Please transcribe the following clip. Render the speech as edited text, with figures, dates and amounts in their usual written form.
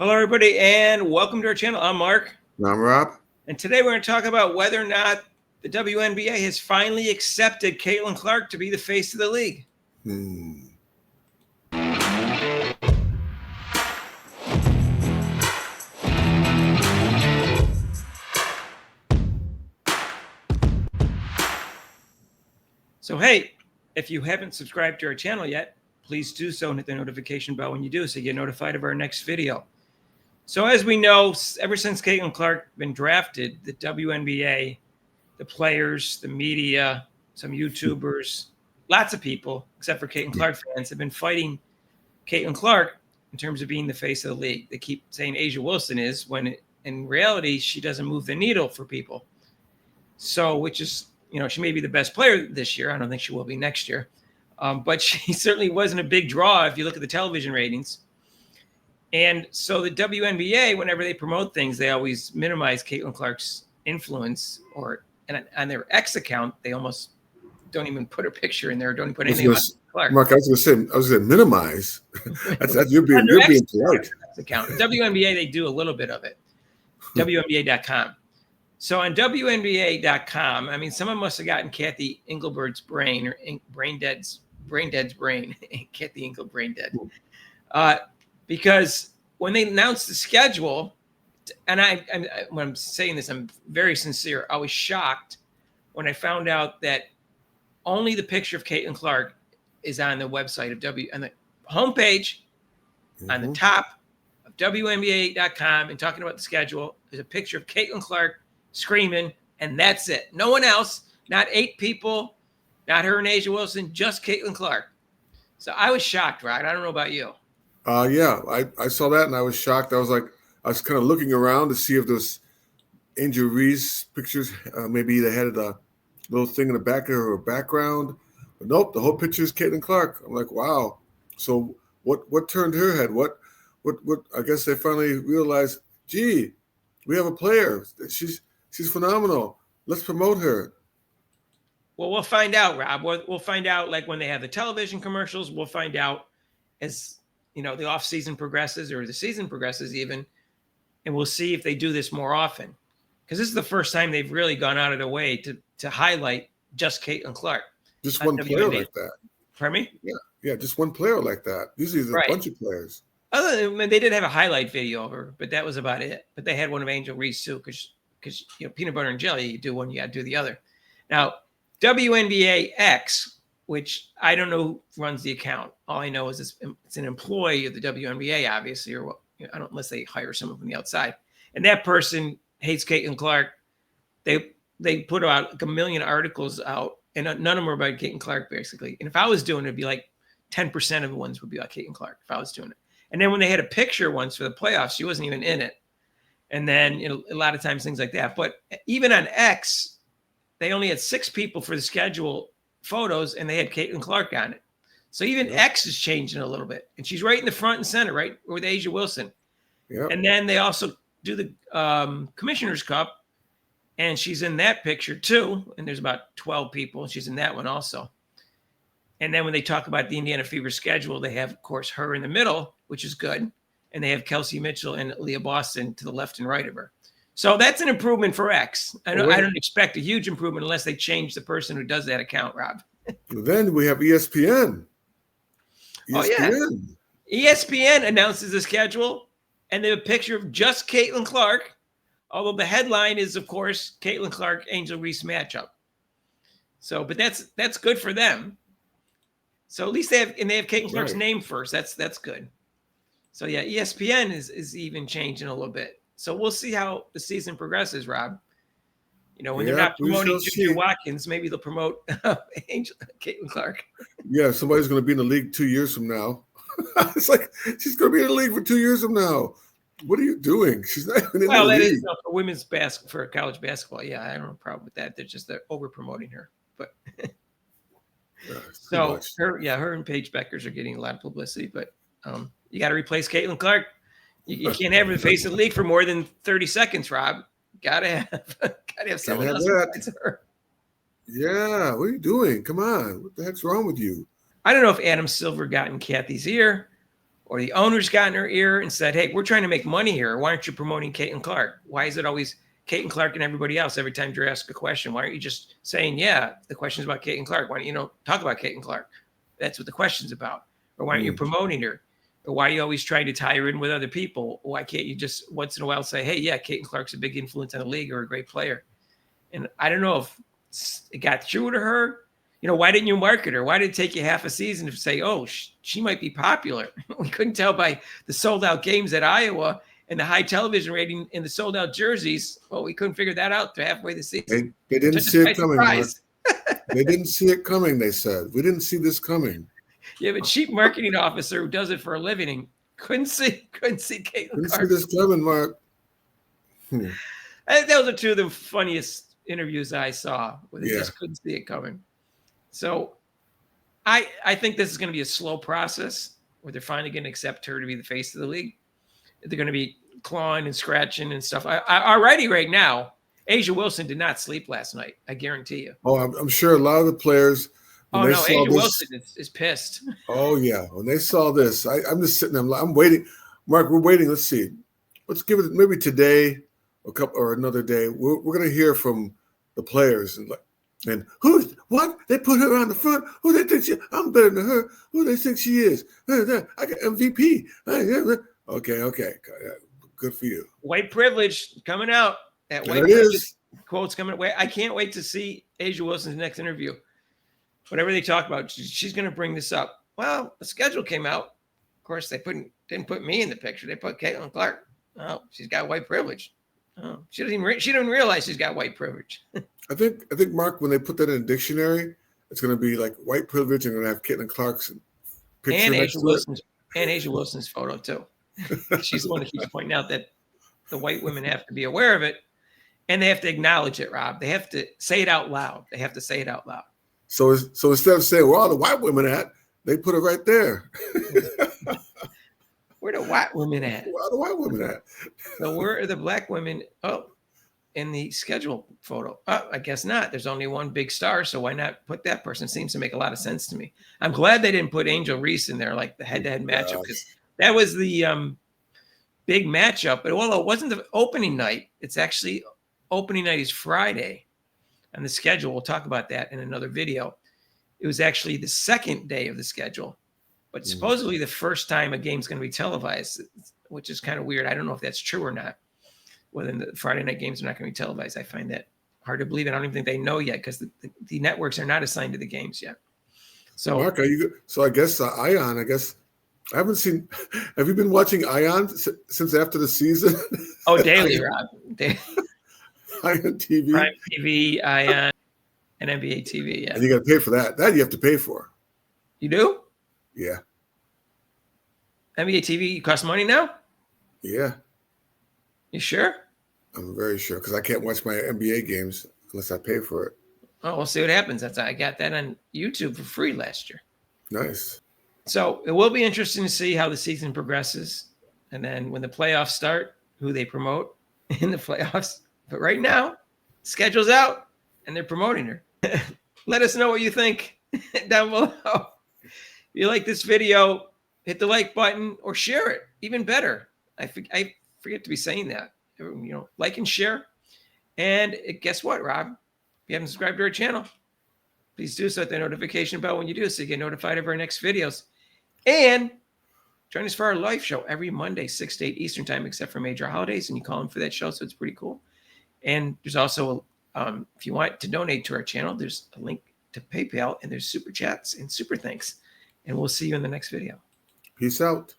Hello, everybody, and welcome to our channel. I'm Mark. I'm Rob. And today we're going to talk about whether or not the WNBA has finally accepted Caitlin Clark to be the face of the league. So, hey, if you haven't subscribed to our channel yet, please do so and hit the notification bell when you do so you get notified of our next video. So as we know, ever since Caitlin Clark been drafted, the WNBA, the players, the media, some YouTubers, lots of people, except for Caitlin Clark fans, have been fighting Caitlin Clark in terms of being the face of the league. They keep saying A'ja Wilson is, when in reality, she doesn't move the needle for people. So, which is, she may be the best player this year. I don't think she will be next year. But she certainly wasn't a big draw if you look at the television ratings. And so the WNBA, whenever they promote things, they always minimize Caitlin Clark's influence, and on their X account, they almost don't even put her picture in there. Don't even put anything about Clark. Mark, I was going to say minimize. that's you're being polite. Account. WNBA, they do a little bit of it. WNBA.com. So on WNBA.com, I mean, someone must have gotten Kathy Engelbert's brain, or brain dead's brain. Kathy Engel brain dead. Because when they announced the schedule, and when I'm saying this, I'm very sincere. I was shocked when I found out that only the picture of Caitlin Clark is on the website of on the homepage, on the top of WNBA.com, and talking about the schedule. There's a picture of Caitlin Clark screaming, and that's it. No one else, not 8 people, not her and A'ja Wilson, just Caitlin Clark. So I was shocked, right? I don't know about you. Yeah, I saw that and I was shocked. I was kind of looking around to see if those Angel Reese pictures, maybe they had a little thing in the back of her background. But nope, the whole picture is Caitlin Clark. I'm like, wow. So what turned her head? What I guess they finally realized, gee, we have a player. She's phenomenal. Let's promote her. Well, we'll find out, Rob. We'll find out, like, when they have the television commercials. We'll find out as the off season progresses, or the season progresses even, and we'll see if they do this more often. Because this is the first time they've really gone out of their way to highlight just Caitlin Clark. Just one player like that. Pardon me? Yeah, just one player like that. Usually there's a bunch of players. Other than, they did have a highlight video of her, but that was about it. But they had one of Angel Reese too, because peanut butter and jelly, you do one, you got to do the other. Now, WNBA X, which I don't know who runs the account. All I know is it's an employee of the WNBA, obviously, or unless they hire someone from the outside. And that person hates Caitlin Clark. They put out like a million articles out, and none of them were about Caitlin Clark, basically. And if I was doing it, it'd be like 10% of the ones would be about Caitlin Clark if I was doing it. And then when they had a picture once for the playoffs, she wasn't even in it. And then a lot of times things like that. But even on X, they only had 6 people for the schedule photos, and they had Caitlin Clark on it. So even X is changing a little bit, and she's right in the front and center, right with A'ja Wilson. Yep. And then they also do the Commissioner's Cup, and she's in that picture too. And there's about 12 people, and she's in that one also. And then when they talk about the Indiana Fever schedule, they have, of course, her in the middle, which is good, and they have Kelsey Mitchell and Leah Boston to the left and right of her. So that's an improvement for X. I don't expect a huge improvement unless they change the person who does that account, Rob. Then we have ESPN. Oh, yeah. ESPN announces the schedule, and they have a picture of just Caitlin Clark, although the headline is, of course, Caitlin Clark Angel Reese matchup. So, but that's good for them. So at least they have Caitlin Clark's name first. That's good. So yeah, ESPN is even changing a little bit. So we'll see how the season progresses, Rob. When they're not promoting Juju Watkins, maybe they'll promote Caitlin Clark. Yeah, somebody's going to be in the league 2 years from now. It's like, she's going to be in the league for 2 years from now. What are you doing? She's not even in the league. Well, that is for women's for college basketball. Yeah, I don't have a problem with that. They're over promoting her. But so her and Paige Beckers are getting a lot of publicity. But you got to replace Caitlin Clark. You can't have her face of the league for more than 30 seconds, Rob. Gotta have someone else besides her. Yeah, what are you doing? Come on. What the heck's wrong with you? I don't know if Adam Silver got in Kathy's ear, or the owners got in her ear and said, hey, we're trying to make money here. Why aren't you promoting Caitlin Clark? Why is it always Caitlin Clark and everybody else every time you ask a question? Why aren't you just saying, yeah, the question's about Caitlin Clark? Why don't you talk about Caitlin Clark? That's what the question's about. Or why aren't you promoting her? Or why are you always trying to tie her in with other people? Why can't you just once in a while say, hey, yeah, Caitlin Clark's a big influence on the league or a great player? And I don't know if it got through to her. Why didn't you market her? Why did it take you half a season to say, oh, she might be popular? We couldn't tell by the sold out games at Iowa and the high television rating and the sold out jerseys. Well, we couldn't figure that out to halfway the season. They didn't see it coming, Mark. They didn't see it coming, they said. We didn't see this coming. You have a chief marketing officer who does it for a living and couldn't see Caitlin Couldn't Clark. see this coming, Mark. I think those are two of the funniest interviews I saw where they just couldn't see it coming. So I think this is going to be a slow process where they're finally going to accept her to be the face of the league. They're going to be clawing and scratching and stuff. Already right now, A'ja Wilson did not sleep last night. I guarantee you. Oh, I'm sure a lot of the players. A'ja Wilson is pissed. Oh, yeah. When they saw this, I'm just sitting there. I'm waiting. Mark, we're waiting. Let's see. Let's give it maybe today or another day. We're going to hear from the players and who's what? They put her on the front. Who they think I'm better than her. Who they think she is. I got MVP. Okay. Good for you. White privilege coming out. That white privilege quote's coming away. I can't wait to see A'ja Wilson's next interview. Whatever they talk about, she's going to bring this up. Well, the schedule came out. Of course, they didn't put me in the picture. They put Caitlin Clark. Oh, she's got white privilege. Oh, she doesn't realize she's got white privilege. I think Mark, when they put that in a dictionary, it's going to be like white privilege, and going to have Caitlin Clark's picture and next to it. And A'ja Wilson's photo too. She's the one that keeps pointing out that the white women have to be aware of it, and they have to acknowledge it. Rob, they have to say it out loud. They have to say it out loud. So instead of saying, where are the white women at? They put it right there. Where the white women at? Where are the white women at? So where are the black women? Oh, in the schedule photo. Oh, I guess not. There's only one big star, so why not put that person? Seems to make a lot of sense to me. I'm glad they didn't put Angel Reese in there, like the head-to-head matchup, because that was the big matchup. But it wasn't the opening night. It's actually opening night is Friday. On the schedule, we'll talk about that in another video. It was actually the second day of the schedule, but supposedly the first time a game's going to be televised, which is kind of weird. I don't know if that's true or not. Whether the Friday night games are not going to be televised, I find that hard to believe. I don't even think they know yet because the networks are not assigned to the games yet. So, Mark, so I guess Ion. I guess I haven't seen. Have you been watching Ion since after the season? Oh, daily, Rob. Ion TV, Prime TV, Ion, and NBA TV. Yeah, and you got to pay for that. That you have to pay for. You do? Yeah. NBA TV costs money now? Yeah. You sure? I'm very sure because I can't watch my NBA games unless I pay for it. Oh, we'll see what happens. I got that on YouTube for free last year. Nice. So it will be interesting to see how the season progresses, and then when the playoffs start, who they promote in the playoffs. But right now, schedule's out, and they're promoting her. Let us know what you think down below. If you like this video, hit the like button or share it. Even better. I forget to be saying that. Like and share. And guess what, Rob? If you haven't subscribed to our channel, please do so. Hit the notification bell when you do so you get notified of our next videos. And join us for our live show every Monday, 6 to 8 Eastern time, except for major holidays. And you call in for that show, so it's pretty cool. And there's also, if you want to donate to our channel, there's a link to PayPal, and there's super chats and super thanks. And we'll see you in the next video. Peace out.